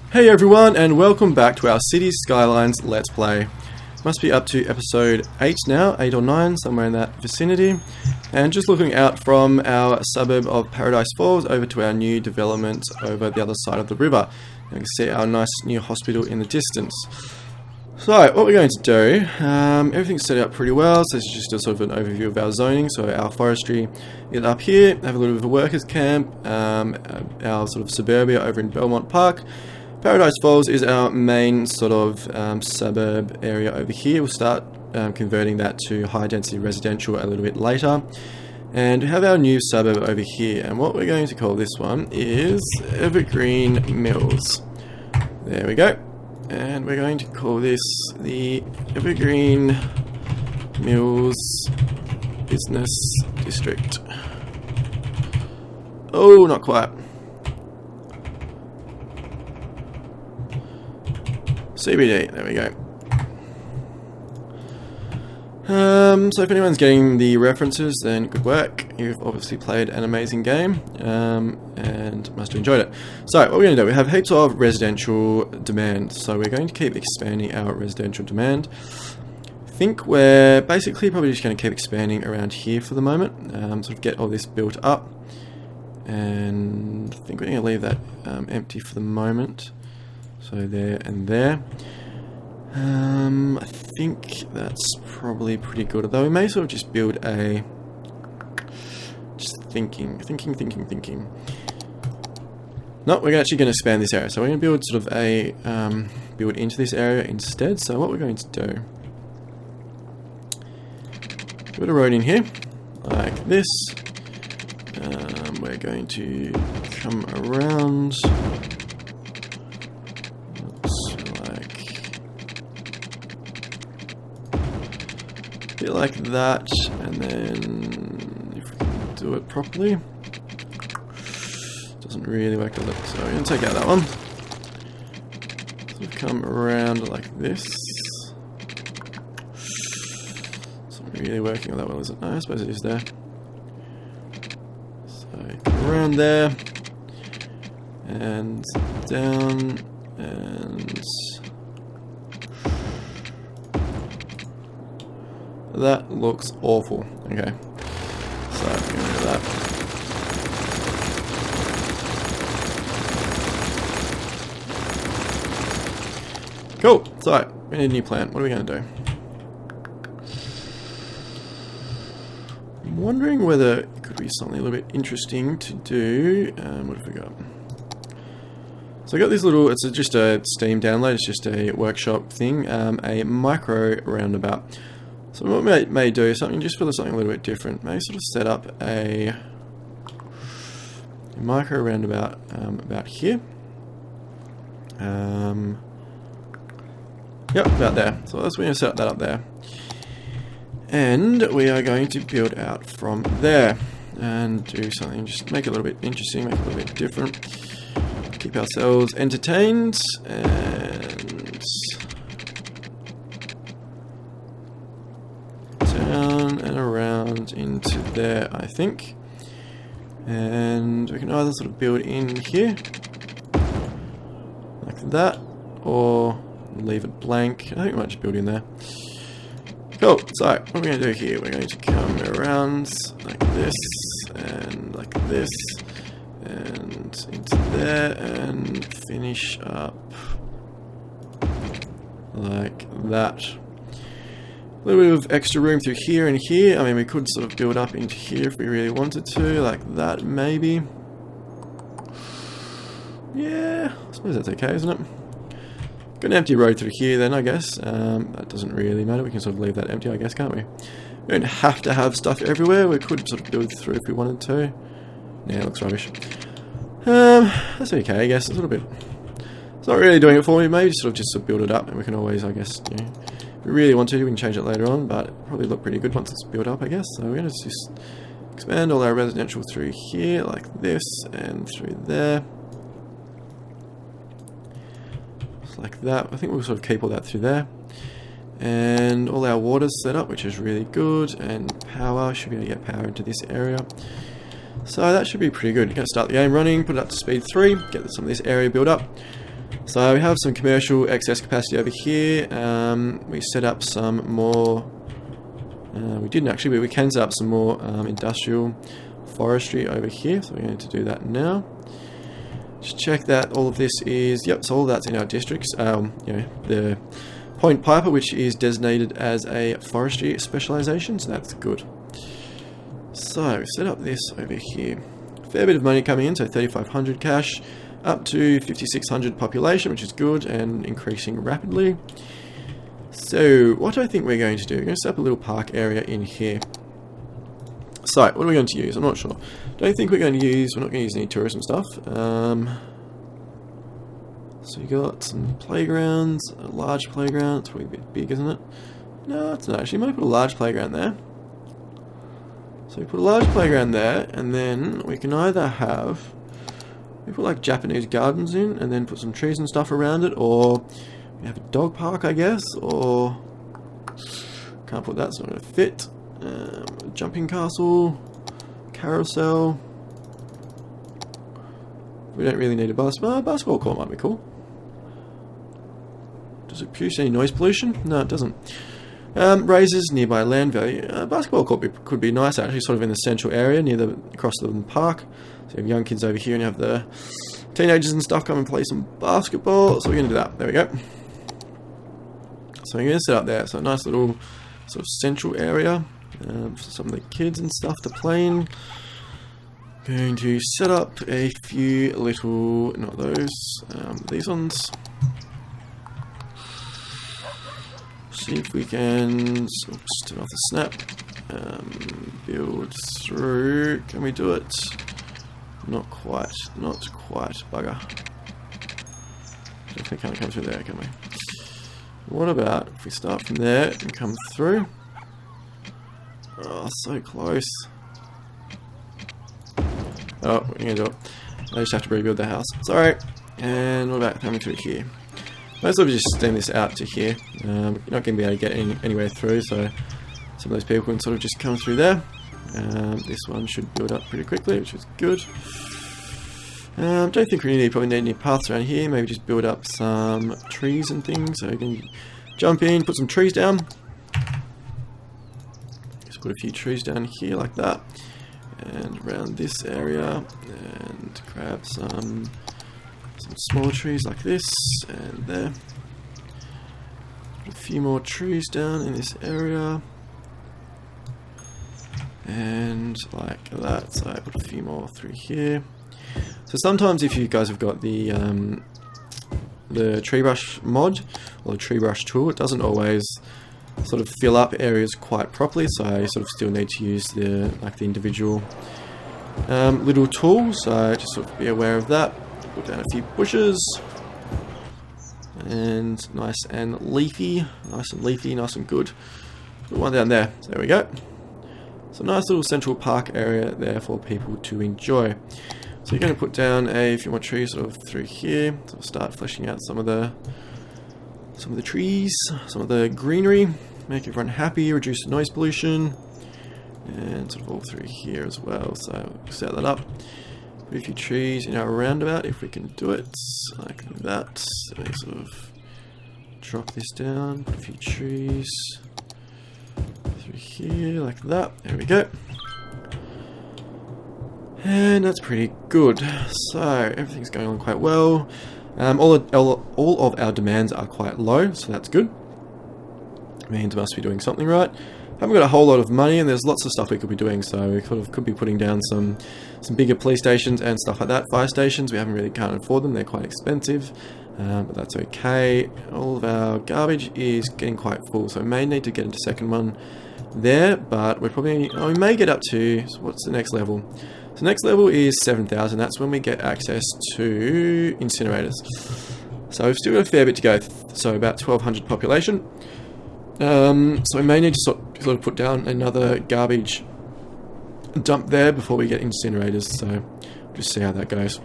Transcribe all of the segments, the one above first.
Hey everyone, and welcome back to our Cities Skylines Let's Play. Must be up to episode 8 now, 8 or 9, somewhere in that vicinity. And just looking out from our suburb of Paradise Falls over to our new development over the other side of the river. And you can see our nice new hospital in the distance. So, what we're going to do, everything's set up pretty well, so this is just a sort of an overview of our zoning. So our forestry is up here, have a little bit of a workers camp, our sort of suburbia over in Belmont Park. Paradise Falls is our main sort of suburb area over here. We'll start converting that to high density residential a little bit later. And we have our new suburb over here, and what we're going to call this one is Evergreen Mills. There we go. And we're going to call this the Evergreen Mills Business District. Oh, not quite. CBD, there we go. So if anyone's getting the references, then good work. You've obviously played an amazing game, and must have enjoyed it. So what we're going to do, we have heaps of residential demand, so we're going to keep expanding our residential demand. I think we're basically probably just going to keep expanding around here for the moment, sort of get all this built up, and I think we're going to leave that empty for the moment. So there and there. I think that's probably pretty good. Although we may sort of just build a... Just thinking. No, we're actually going to expand this area. So we're going to build sort of a... build into this area instead. So what we're going to do... Put a road in here. Like this. We're going to come around... bit like that, and then if we can do it properly, doesn't really work, does it? So we're going to take out that one. Sort of come around like this. It's not really working all that well, is it? No, I suppose it is there. So come around there, and down, and that looks awful. Okay, so get rid of that. Cool. So we need a new plan. What are we going to do? I'm wondering whether it could be something a little bit interesting to do. What have we got? So I got this little. It's just a Steam download. It's just a workshop thing. A micro roundabout. So what we may do is something just for something a little bit different. Maybe sort of set up a micro roundabout about here. Yep, about there. So that's we're going to set that up there, and we are going to build out from there and do something. Just make it a little bit interesting, make it a little bit different. Keep ourselves entertained and. Down and around into there, I think. And we can either sort of build in here, like that, or leave it blank. I think we might just build in there. Cool, so what we're going to do here, we're going to come around like this, and like this, and into there, and finish up like that. A little bit of extra room through here and here. I mean, we could sort of build up into here if we really wanted to, like that maybe. Yeah, I suppose that's okay, isn't it? Got an empty road through here then, I guess. That doesn't really matter. We can sort of leave that empty, I guess, can't we? We don't have to have stuff everywhere. We could sort of build through if we wanted to. Yeah, it looks rubbish. That's okay, I guess. It's a little bit... It's not really doing it for me. Maybe just sort of build it up, and we can always, I guess, you know... If we really want to, we can change it later on, but it'll probably look pretty good once it's built up, I guess. So we're going to just expand all our residential through here, like this, and through there. Just like that. I think we'll sort of keep all that through there. And all our water's set up, which is really good, and power, should be able to get power into this area. So that should be pretty good. You're going to start the game running, put it up to speed 3, get some of this area built up. So we have some commercial excess capacity over here. We set up some more. We didn't actually, but we can set up some more industrial forestry over here. So we're going to do that now. Just check that all of this is, yep, so all that's in our districts. The Point Piper, which is designated as a forestry specialization, so that's good. So set up this over here. Fair bit of money coming in, so 3,500 cash, up to 5,600 population, which is good and increasing rapidly. So what do I think we're going to do? We're going to set up a little park area in here. So what are we going to use? I'm not sure. Don't think we're going to use. We're not going to use any tourism stuff. So you got some playgrounds, a large playground. It's probably a bit big, isn't it? No, it's not actually. You might put a large playground there. So we put a large playground there, and then we can either have, we put like Japanese gardens in, and then put some trees and stuff around it, or we have a dog park, I guess, or can't put that, it's not going to fit. Jumping castle, carousel. We don't really need a basketball court might be cool. Does it produce any noise pollution? No, it doesn't. Raises nearby land value. Basketball court could be nice actually, sort of in the central area near the across the park. So you have young kids over here and you have the teenagers and stuff come and play some basketball. So we're going to do that. There we go. So we're going to set up there. So a nice little sort of central area for some of the kids and stuff to play in. Going to set up a few little, not those, these ones. See if we can, oops, turn off the snap, build through, can we do it? Not quite, bugger. Definitely can't come through there, can we? What about if we start from there and come through? Oh, so close. Oh, we're going to do it. I just have to rebuild the house. Sorry. And what about coming through here? Might as well just extend this out to here. You're not going to be able to get anywhere through, so some of those people can sort of just come through there. This one should build up pretty quickly, which is good. Don't think we probably need any paths around here. Maybe just build up some trees and things. So you can jump in, put some trees down. Just put a few trees down here like that. And around this area. And grab some smaller trees like this. And there. Put a few more trees down in this area. And like that. So I put a few more through here. So sometimes if you guys have got the tree brush mod or the tree brush tool, it doesn't always sort of fill up areas quite properly, so you sort of still need to use the individual little tools, so just sort of be aware of that. Put down a few bushes, and nice and leafy, nice and good. Put one down there, so there we go. So nice little central park area there for people to enjoy. So you're going to put down a few more trees sort of through here. So we'll start fleshing out some of the trees, some of the greenery, make everyone happy, reduce the noise pollution, and sort of all through here as well. So we'll set that up. Put a few trees in our roundabout if we can do it, like that. So we sort of drop this down, put a few trees through here like that. There we go. And that's pretty good. So everything's going on quite well. All of our demands are quite low, so that's good. Means must be doing something right. Haven't got a whole lot of money, and there's lots of stuff we could be doing. So we could be putting down some bigger police stations and stuff like that. Fire stations, we can't afford them. They're quite expensive, but that's okay. All of our garbage is getting quite full, so we may need to get into second one there. But we may get up to, so what's the next level? So next level is 7,000. That's when we get access to incinerators. So we've still got a fair bit to go. So about 1,200 population. So we may need to sort of put down another garbage dump there before we get incinerators. So just see how that goes.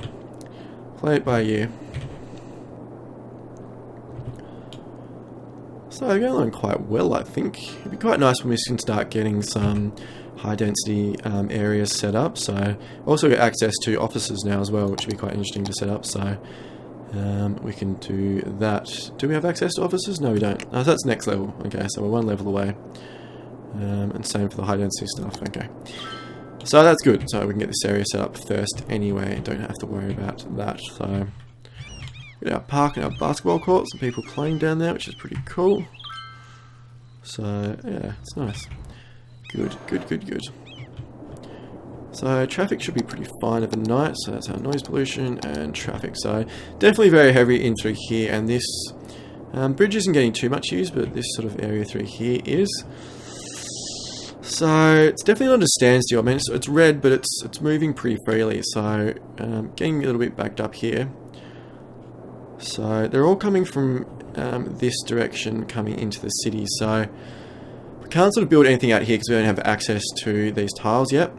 Play it by ear. So they're going along quite well, I think. It'd be quite nice when we can start getting some high density areas set up. So also get access to offices now as well, which would be quite interesting to set up. So We can do that. Do we have access to offices? No, we don't. Oh, that's next level. Okay, so we're one level away. And same for the high density stuff. Okay. So that's good. So we can get this area set up first anyway. Don't have to worry about that. So we got our park and our basketball court. Some people playing down there, which is pretty cool. So yeah, it's nice. Good, good, good, good. So traffic should be pretty fine overnight. So that's our noise pollution and traffic. So definitely very heavy in through here. And this bridge isn't getting too much use, but this sort of area through here is. So it's definitely not a standstill. I mean, it's red, but it's moving pretty freely. So getting a little bit backed up here. So they're all coming from this direction, coming into the city. So we can't sort of build anything out here because we don't have access to these tiles yet.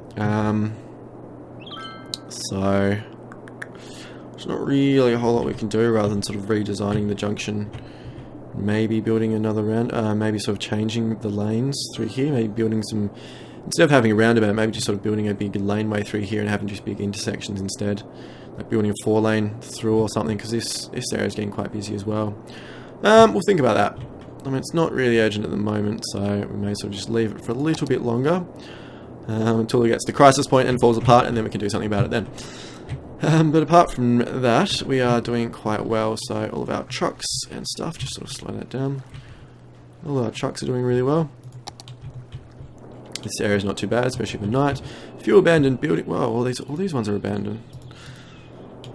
So there's not really a whole lot we can do rather than sort of redesigning the junction. Maybe building another round, maybe sort of changing the lanes through here, maybe building some, instead of having a roundabout, maybe just sort of building a big laneway through here and having just big intersections instead. Like building a 4-lane through or something, because this area is getting quite busy as well. We'll think about that. I mean, it's not really urgent at the moment, so we may sort of just leave it for a little bit longer until it gets to crisis point and falls apart, and then we can do something about it then. But apart from that, we are doing quite well. So all of our trucks and stuff, just sort of slow that down. All of our trucks are doing really well. This area is not too bad, especially for night. Few abandoned building. Wow, all these ones are abandoned.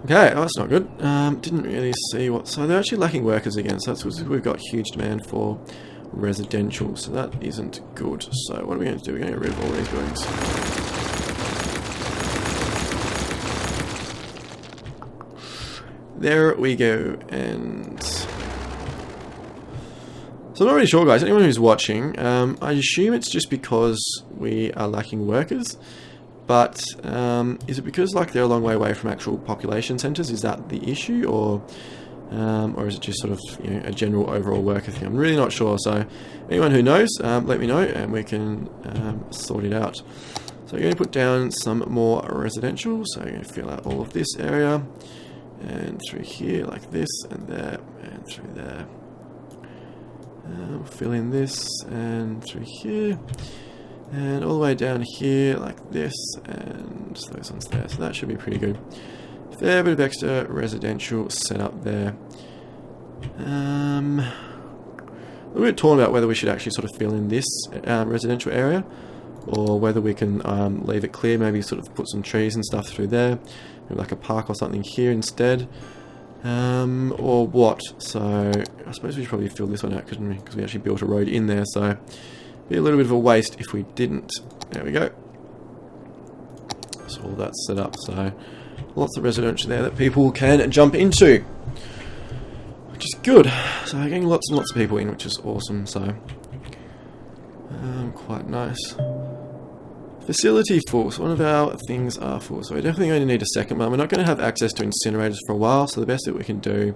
Okay, oh, that's not good. Didn't really see what. So they're actually lacking workers again. So that's what we've got huge demand for residential. So that isn't good. So what are we going to do? We're going to get rid of all these buildings. There we go, and so I'm not really sure, guys. Anyone who's watching, I assume it's just because we are lacking workers, but is it because like they're a long way away from actual population centres? Is that the issue, or is it just sort of a general overall worker thing? I'm really not sure. So anyone who knows, let me know, and we can sort it out. So you're going to put down some more residential. So you're going to fill out all of this area. And through here like this, and there, and through there. Fill in this, and through here, and all the way down here like this, and those ones there. So that should be pretty good. Fair bit of extra residential set up there. A little bit torn about whether we should actually sort of fill in this residential area, or whether we can leave it clear, maybe sort of put some trees and stuff through there. Like a park or something here instead, or what. So I suppose we should probably fill this one out, couldn't we? Because we actually built a road in there, so it'd be a little bit of a waste if we didn't. There we go. So all that's set up, so lots of residential there that people can jump into, which is good. So we're getting lots and lots of people in, which is awesome. So quite nice. Facility full, so one of our things are full, so we're definitely going to need a second one. We're not going to have access to incinerators for a while, so the best that we can do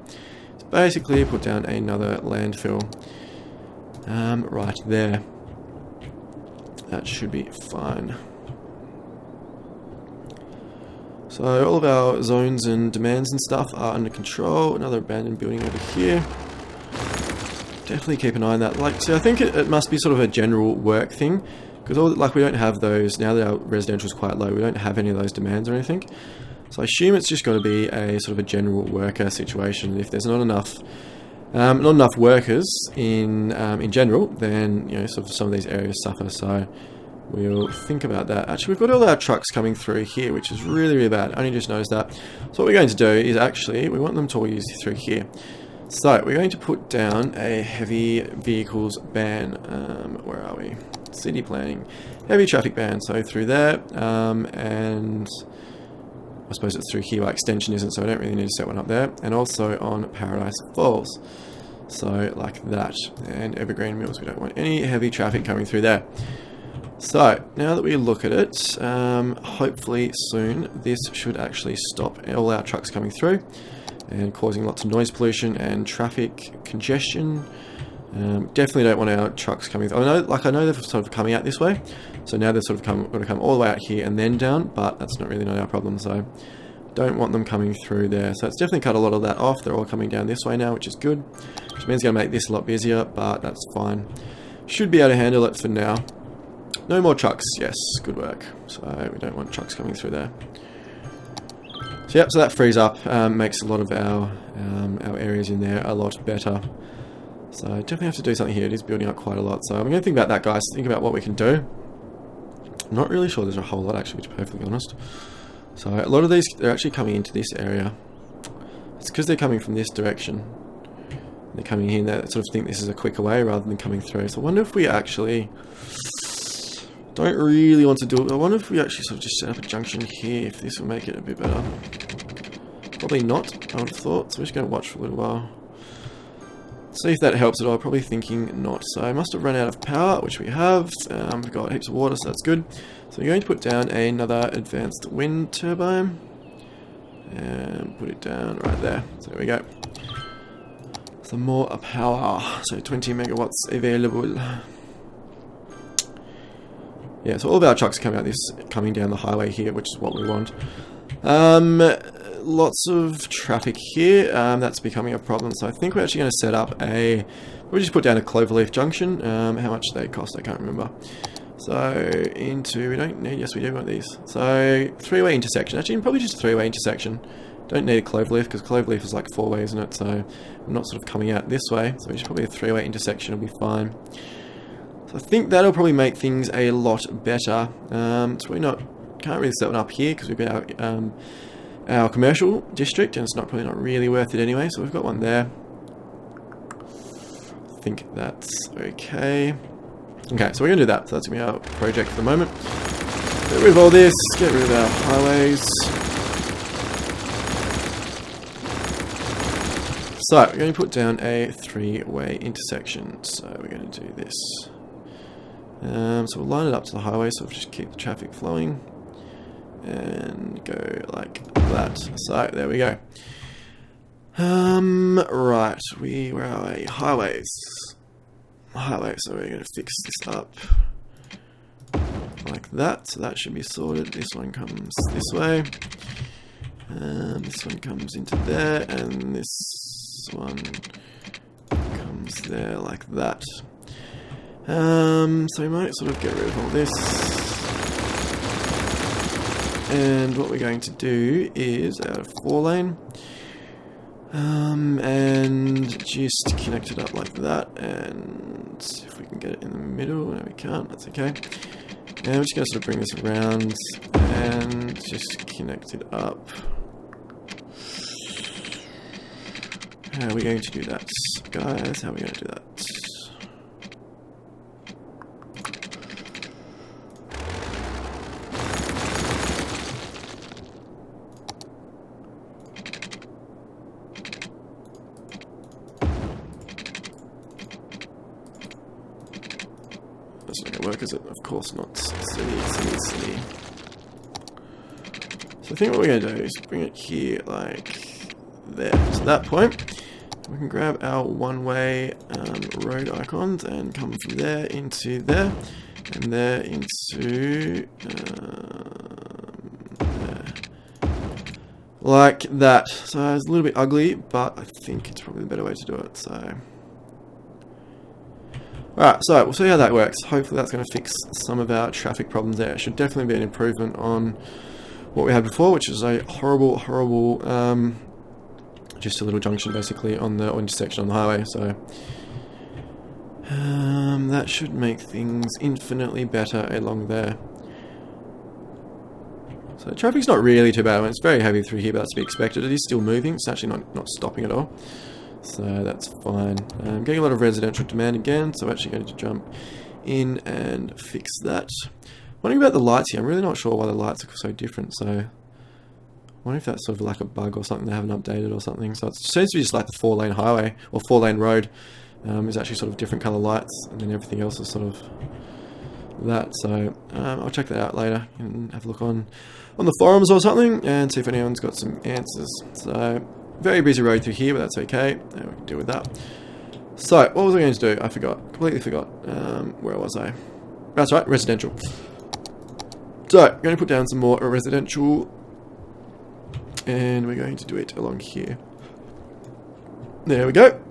is basically put down another landfill right there. That should be fine. So all of our zones and demands and stuff are under control. Another abandoned building over here. Definitely keep an eye on that. Like, so I think it must be sort of a general work thing. Because we don't have those, now that our residential is quite low, we don't have any of those demands or anything. So I assume it's just got to be a sort of a general worker situation. If there's not enough workers in general, then sort of some of these areas suffer. So we'll think about that. Actually, we've got all our trucks coming through here, which is really, really bad. I only just noticed that. So what we're going to do is actually, we want them to all use through here. So we're going to put down a heavy vehicles ban. Where are we? City planning, heavy traffic ban, so through there, and I suppose it's through here by extension, isn't it? So I don't really need to set one up there, and also on Paradise Falls, so like that, and Evergreen Mills, we don't want any heavy traffic coming through there. So now that we look at it, hopefully soon this should actually stop all our trucks coming through and causing lots of noise pollution and traffic congestion. Definitely don't want our trucks coming through. I know they're sort of coming out this way, so now they're sort of going to come all the way out here and then down, but that's not really our problem. So Don't want them coming through there. So it's definitely cut a lot of that off. They're all coming down this way now, which is good. Which means it's going to make this a lot busier, but that's fine. Should be able to handle it for now. No more trucks. Yes, good work. So we don't want trucks coming through there. So yep, so that frees up, makes a lot of our areas in there a lot better. So definitely have to do something here. It is building up quite a lot. So I'm going to think about that, guys. Think about what we can do. I'm not really sure there's a whole lot, actually, to be perfectly honest. So a lot of these, they're actually coming into this area. It's because they're coming from this direction. They're coming in, they sort of think this is a quicker way rather than coming through. So I wonder if we actually don't really want to do it. I wonder if we actually sort of just set up a junction here, if this will make it a bit better. Probably not, I would have thought. So we're just going to watch for a little while. See if that helps at all. Probably thinking not. So I must have run out of power, which we have. We've got heaps of water, so that's good. So we're going to put down another advanced wind turbine. And put it down right there. So there we go. Some more power. So 20 megawatts available. Yeah, so all of our trucks coming down the highway here, which is what we want. Lots of traffic here. That's becoming a problem. So I think we're actually going to set up we'll just put down a Cloverleaf Junction. How much they cost, I can't remember. So we don't need, yes we do want these. So three-way intersection. Actually, probably just a three-way intersection. Don't need a Cloverleaf because Cloverleaf is like four-way, isn't it? So we're not sort of coming out this way. So just probably a three-way intersection will be fine. So I think that'll probably make things a lot better. So we can't really set one up here because we've got our commercial district, and it's probably not really worth it anyway. So we've got one there. I think that's okay. Okay, so we're going to do that. So that's going to be our project for the moment. Get rid of all this. Get rid of our highways. So we're going to put down a three-way intersection. So we're going to do this. So we'll line it up to the highway, so we'll just keep the traffic flowing. And go like that. So there we go. Right, where are we? Highways. So we're going to fix this up like that. So that should be sorted. This one comes this way. This one comes into there, and this one comes there like that. So we might sort of get rid of all this. And what we're going to do is out of 4-lane, and just connect it up like that, and if we can get it in the middle. No, we can't, that's okay. And we're just going to sort of bring this around and just connect it up. How are we going to do that, guys? How are we going to do that? That's not going to work, is it? Of course not. Silly. So I think what we're going to do is bring it here, like there. To that point, we can grab our one-way road icons and come from there into there, and there into there. Like that. So it's a little bit ugly, but I think it's probably the better way to do it. So. Alright, so we'll see how that works. Hopefully that's going to fix some of our traffic problems there. It should definitely be an improvement on what we had before, which is a horrible, just a little junction basically on the intersection on the highway. So that should make things infinitely better along there. So traffic's not really too bad. I mean, it's very heavy through here, but that's to be expected. It is still moving. It's actually not stopping at all. So that's fine. I'm getting a lot of residential demand again, so I'm actually going to jump in and fix that. Wondering about the lights here. I'm really not sure why the lights are so different. So I wonder if that's sort of like a bug or something they haven't updated or something. So it seems to be just like the 4-lane highway or 4-lane road is actually sort of different colour lights, and then everything else is sort of that. So I'll check that out later and have a look on the forums or something and see if anyone's got some answers. So. Very busy road through here, but that's okay. We can deal with that. So, what was I going to do? I forgot. Completely forgot. Where was I? That's right, residential. So, I'm going to put down some more residential And we're going to do it along here. There we go.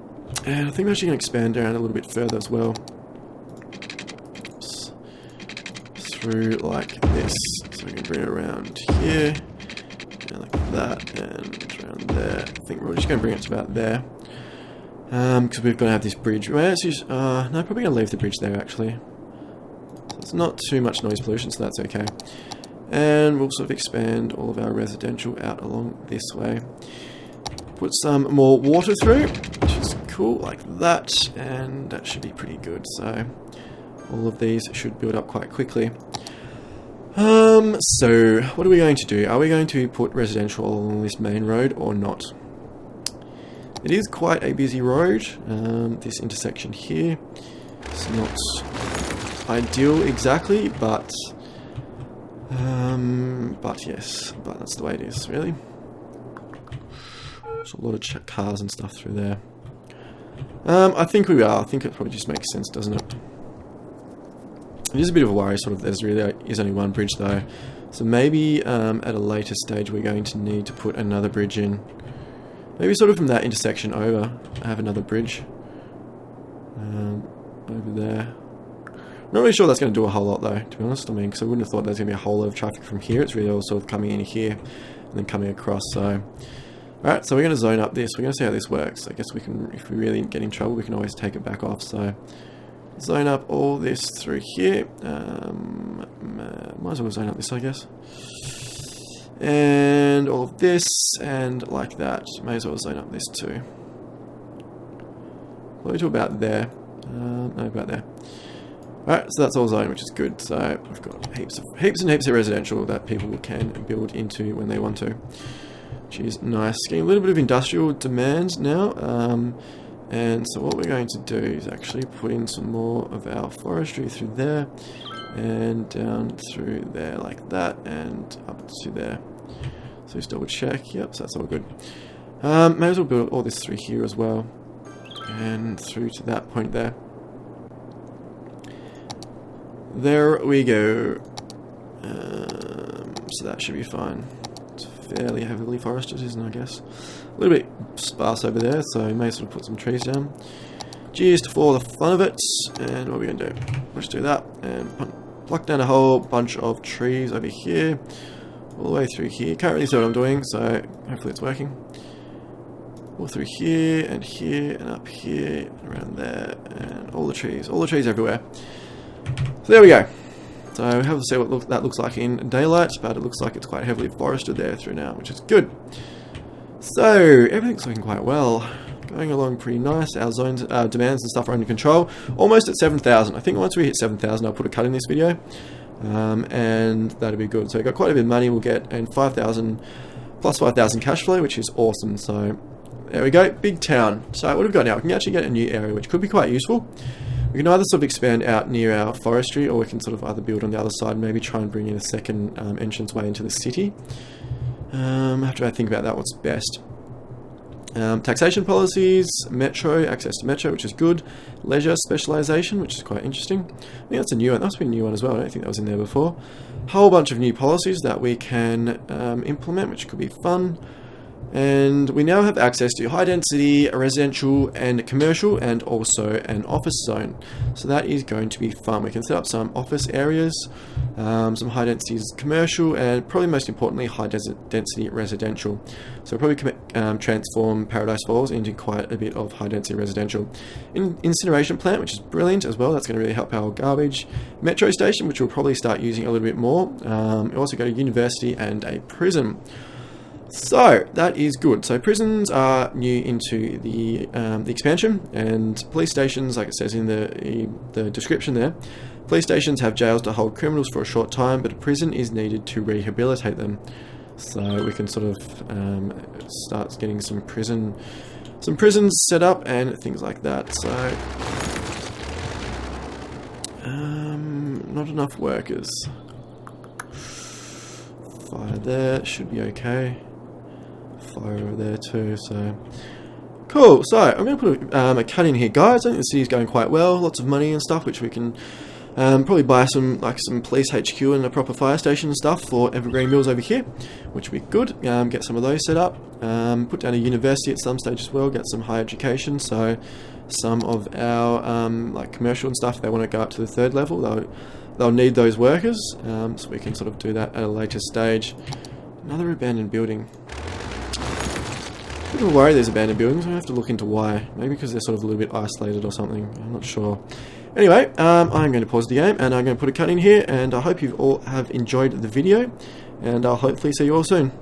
And I think we're actually going to expand around a little bit further as well. Oops. Through like this. So we can bring it around here. And like that. And around there. I think we're just going to bring it to about there. Because we've got to have this bridge. No, probably going to leave the bridge there actually. So it's not too much noise pollution, so that's okay. And we'll sort of expand all of our residential out along this way. Put some more water through, which is cool, like that, and that should be pretty good. So all of these should build up quite quickly. So what are we going to do? Are we going to put residential along this main road or not? It is quite a busy road. This intersection here is not ideal exactly, but yes, but that's the way it is, really. There's a lot of cars and stuff through there. I think we are. I think it probably just makes sense, doesn't it? It is a bit of a worry, sort of. There's really is only one bridge though, so maybe at a later stage we're going to need to put another bridge in. Maybe sort of from that intersection over, I have another bridge over there. Not really sure that's going to do a whole lot though, to be honest. I mean, because I wouldn't have thought there's going to be a whole lot of traffic from here. It's really all sort of coming in here and then coming across. So, alright, so we're going to zone up this. We're going to see how this works. I guess we can, if we really get in trouble, we can always take it back off. So, zone up all this through here. Might as well zone up this, I guess. And all of this, and like that. May as well zone up this too. Probably to about there. No, about there. Alright, so that's all zoned, which is good. So we've got heaps and heaps of residential that people can build into when they want to, which is nice. Getting a little bit of industrial demand now. And so what we're going to do is actually put in some more of our forestry through there, and down through there like that, and up to there. So just double check. Yep, so that's all good. May as well build all this through here as well, and through to that point there. There we go. So that should be fine. It's fairly heavily forested, isn't it, I guess? A little bit sparse over there, so we may sort of put some trees down. Just for the fun of it. And what are we going to do? Let's do that. And pluck down a whole bunch of trees over here. All the way through here. Can't really see what I'm doing, so hopefully it's working. All through here, and up here, and around there, and all the trees everywhere. So there we go. So we have to see what that looks like in daylight, but it looks like it's quite heavily forested there through now, which is good. So everything's looking quite well. Going along pretty nice. Our zones, demands and stuff are under control. Almost at 7,000. I think once we hit 7,000, I'll put a cut in this video. And that'll be good. So we've got quite a bit of money. We'll get in 5,000 plus 5,000 cash flow, which is awesome. So there we go. Big town. So what we've got now, we can actually get a new area, which could be quite useful. We can either sort of expand out near our forestry, or we can sort of either build on the other side, maybe try and bring in a second entranceway into the city. I have to think about that, what's best. Taxation policies, metro, access to metro, which is good. Leisure specialization, which is quite interesting. I think that's a new one. That's been a new one as well. I don't think that was in there before. Whole bunch of new policies that we can implement, which could be fun. And we now have access to high density residential and commercial, and also an office zone. So that is going to be fun. We can set up some office areas, some high density commercial, and probably most importantly high density residential. So we'll probably transform Paradise Falls into quite a bit of high density residential. Incineration plant, which is brilliant as well. That's going to really help our garbage. Metro station, which we'll probably start using a little bit more. We also got a university and a prison. So that is good. So prisons are new into the expansion, and police stations, like it says in the description there, police stations have jails to hold criminals for a short time, but a prison is needed to rehabilitate them. So we can sort of start getting some prisons set up and things like that. So not enough workers. Fire there should be okay. Fire over there too, so cool. So I'm going to put a cut in here, guys. I think the city's going quite well, lots of money and stuff, which we can Probably buy some police HQ and a proper fire station and stuff for Evergreen Mills over here, which would be good. Get some of those set up. Put down a university at some stage as well. Get some higher education. So some of our like commercial and stuff, they want to go up to the 3rd level. They'll need those workers. So we can sort of do that at a later stage. Another abandoned building. People worry there's abandoned buildings. I have to look into why. Maybe because they're sort of a little bit isolated or something. I'm not sure. Anyway, I'm going to pause the game and I'm going to put a cut in here, and I hope you all have enjoyed the video, and I'll hopefully see you all soon.